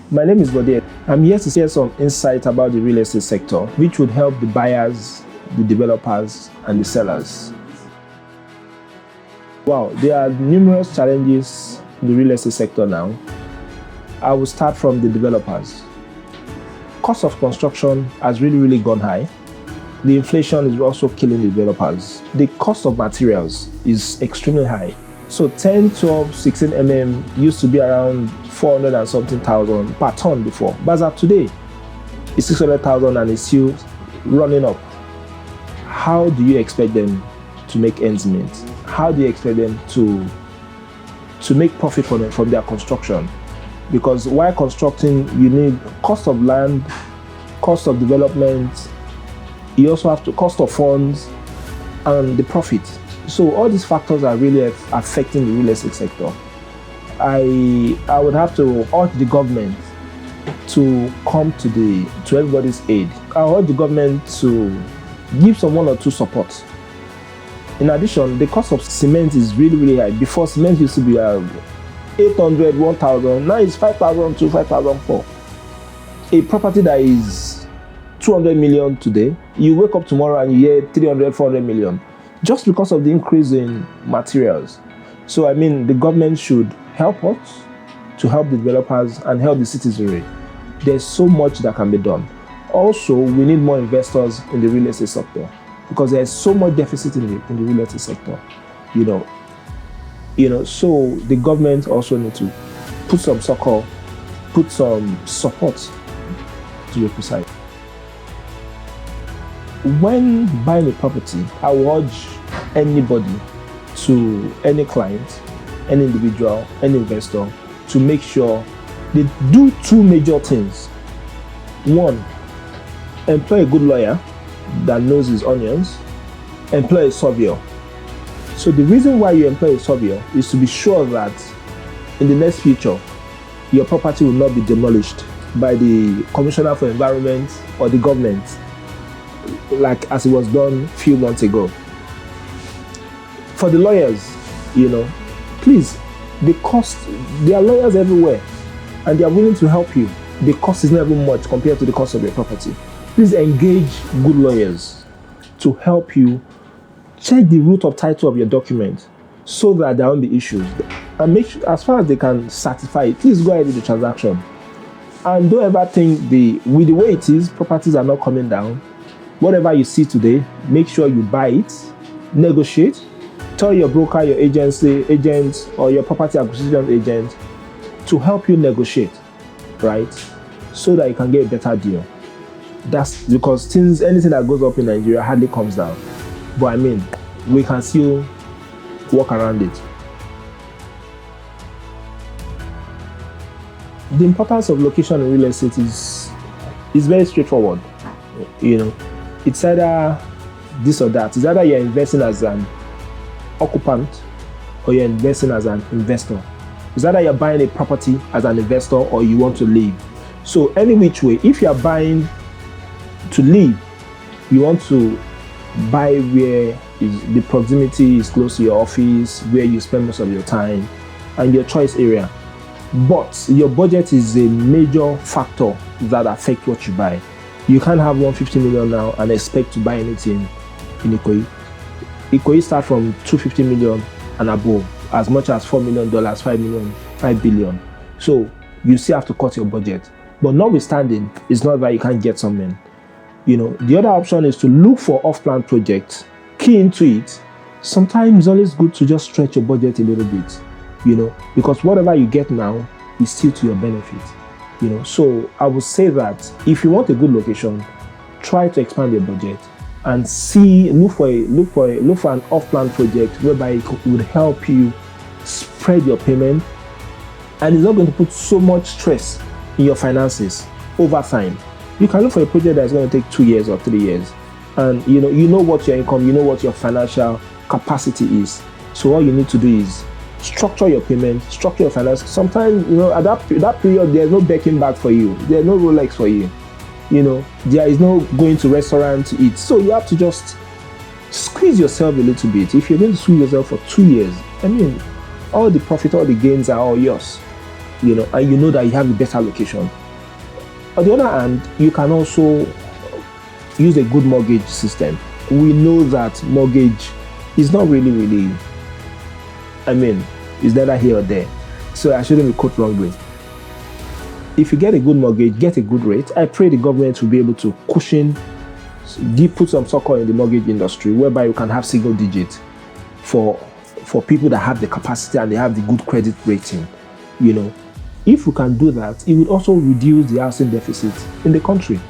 My name is Bode Edun. I'm here to share some insight about the real estate sector, which would help the buyers, the developers, and the sellers. Wow, there are numerous challenges in the real estate sector now. I will start from the developers. Cost of construction has really gone high. The inflation is also killing the developers. The cost of materials is extremely high. So 10, 12, 16 mm used to be around 400 and something thousand per ton before. But as of today, it's 600,000 and it's still running up. How do you expect them to make ends meet? How do you expect them to make profit from their construction? Because while constructing, you need cost of land, cost of development, you also have to cost of funds and the profit. So all these factors are really affecting the real estate sector. I would have to urge the government to come to everybody's aid. I urge the government to give some 1 or 2 support. In addition, the cost of cement is really high. Before, cement used to be 800, 1,000. Now it's 5,000 to 5,004. A property that is 200 million today, you wake up tomorrow and you hear 300, 400 million. Just because of the increase in materials. So I mean, the government should help us to help the developers and help the citizenry. There's so much that can be done. Also, we need more investors in the real estate sector because there's so much deficit in the real estate sector. So the government also need to put some put some support, to be precise. When buying a property, I would urge anybody, any client, any individual, any investor, to make sure they do 2 major things. 1, employ a good lawyer that knows his onions. Employ a surveyor. So the reason why you employ a surveyor is to be sure that in the next future, your property will not be demolished by the Commissioner for Environment or the government, like as it was done a few months ago. For the lawyers, please, there are lawyers everywhere and they are willing to help you. The cost is not even much compared to the cost of your property. Please engage good lawyers to help you check the root of title of your document so that there won't be issues. And make sure, as far as they can certify it, please go ahead with the transaction. And don't ever think with the way it is, properties are not coming down. Whatever you see today, make sure you buy it, negotiate, tell your broker, your agent, or your property acquisition agent to help you negotiate, right? So that you can get a better deal. That's because anything that goes up in Nigeria hardly comes down. But I mean, we can still walk around it. The importance of location in real estate is very straightforward. It's either this or that. It's either you're investing as an occupant or you're investing as an investor. It's either you're buying a property as an investor or you want to live. So any which way, if you're buying to live, you want to buy where the proximity is close to your office, where you spend most of your time, and your choice area. But your budget is a major factor that affects what you buy. You can't have 150 million now and expect to buy anything in Ikoyi. Ikoyi start from 250 million and above, as much as $4 million, $5 million, $5 billion. So you still have to cut your budget. But notwithstanding, it's not that you can't get something. The other option is to look for off-plan projects, key into it. Sometimes it's always good to just stretch your budget a little bit, because whatever you get now is still to your benefit. So I would say that if you want a good location, try to expand your budget and look for an off-plan project whereby it would help you spread your payment, and it's not going to put so much stress in your finances over time. You can look for a project that's going to take 2 years or 3 years, and you know what your income, what your financial capacity is. So all you need to do is structure your payment, structure your finance. Sometimes, at that period, there's no backing back for you. There's no Rolex for you. There is no going to restaurant to eat. So you have to just squeeze yourself a little bit. If you're going to squeeze yourself for 2 years, all the profit, all the gains are all yours. and you know that you have a better location. On the other hand, you can also use a good mortgage system. We know that mortgage is not really, it's neither here or there. So I shouldn't be quoted wrongly. If you get a good mortgage, get a good rate. I pray the government will be able to put some succor in the mortgage industry, whereby you can have single digits for people that have the capacity and they have the good credit rating. If we can do that, it would also reduce the housing deficit in the country.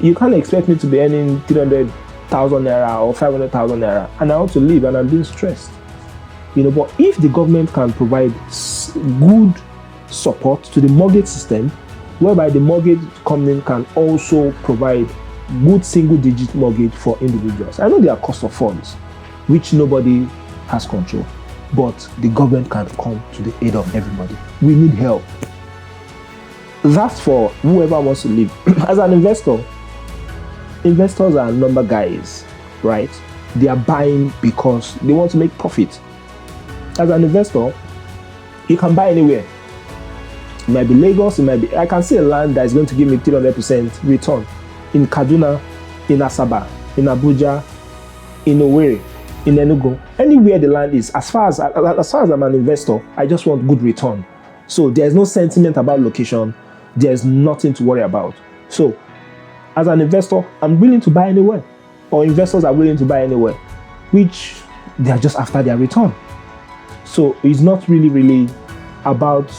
You can't expect me to be earning 300,000 naira or 500,000 naira and I want to live and I'm being stressed. But if the government can provide good support to the mortgage system, whereby the mortgage company can also provide good single-digit mortgage for individuals. I know there are cost of funds, which nobody has control, but the government can come to the aid of everybody. We need help. That's for whoever wants to live. As an investor, investors are number guys, right? They are buying because they want to make profit. As an investor, you can buy anywhere. It might be Lagos, I can see a land that is going to give me 300% return in Kaduna, in Asaba, in Abuja, in Owerri, in Enugu. Anywhere the land is, as far as I'm an investor, I just want good return. So there's no sentiment about location. There's nothing to worry about. So as an investor, I'm willing to buy anywhere, or investors are willing to buy anywhere, which they are just after their return. So it's not really about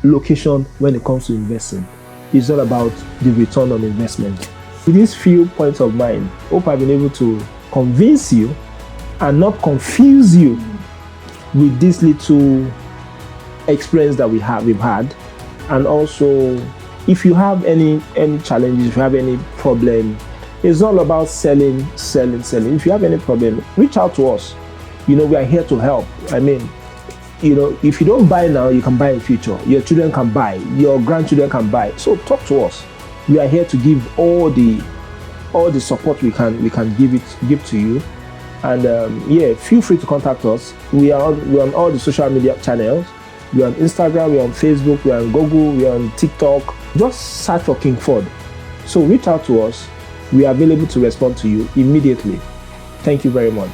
location when it comes to investing. It's not about the return on investment. With these few points of mine, hope I've been able to convince you and not confuse you with this little experience that we've had. And also, if you have any challenges, if you have any problem, it's all about selling. If you have any problem, reach out to us. We are here to help. If you don't buy now, you can buy in future. Your children can buy, your grandchildren can buy. So talk to us. We are here to give all the support we can give to you. And feel free to contact us. We're on all the social media channels. We're on Instagram, we're on Facebook, we're on Google, we're on TikTok. Just search for King Ford. So reach out to us. We are available to respond to you immediately. Thank you very much.